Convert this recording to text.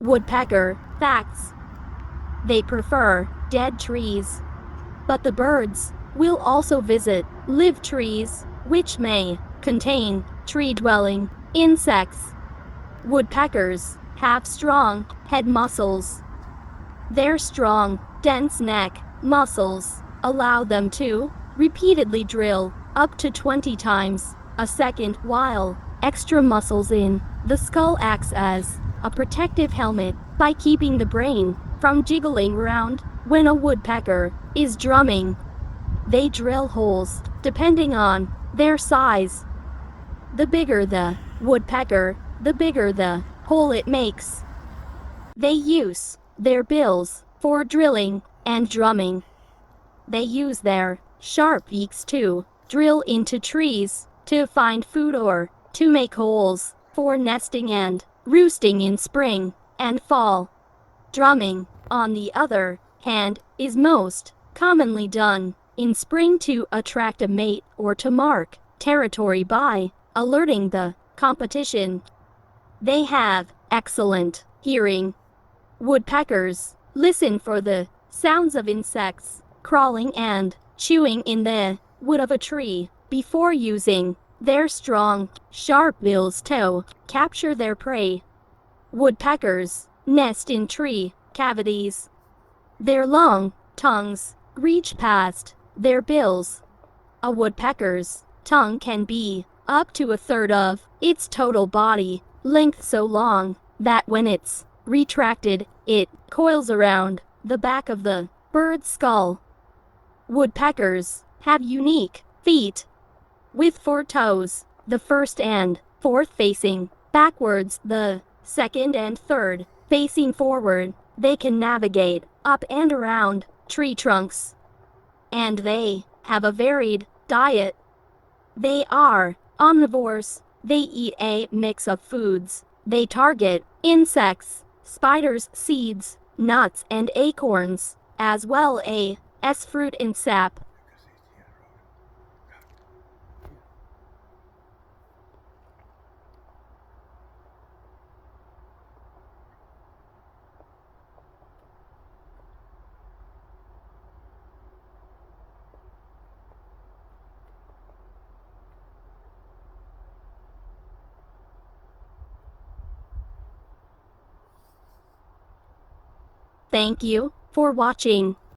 Woodpecker facts. They prefer dead trees. But the birds will also visit live trees, which may contain tree-dwelling insects. Woodpeckers have strong head muscles. Their strong, dense neck muscles allow them to repeatedly drill up to 20 times a second, while extra muscles in the skull acts as a protective helmet by keeping the brain from jiggling around when a woodpecker is drumming. They drill holes depending on their size. The bigger the woodpecker, the bigger the hole it makes. They use their bills for drilling and drumming. They use their sharp beaks to drill into trees to find food or to make holes for nesting and roosting in spring and fall. Drumming, on the other hand, is most commonly done in spring to attract a mate or to mark territory by alerting the competition. They have excellent hearing. Woodpeckers listen for the sounds of insects crawling and chewing in the wood of a tree before using their strong, sharp bills to capture their prey. Woodpeckers nest in tree cavities. Their long tongues reach past their bills. A woodpecker's tongue can be up to a third of its total body length, so long that when it's retracted, it coils around the back of the bird's skull. Woodpeckers have unique feet with 4 toes, the first and fourth facing backwards, the second and third facing forward. They can navigate up and around tree trunks, and they have a varied diet. They are omnivores. They eat a mix of foods. They target insects, spiders, seeds, nuts, and acorns, as well as fruit and sap. Thank you for watching.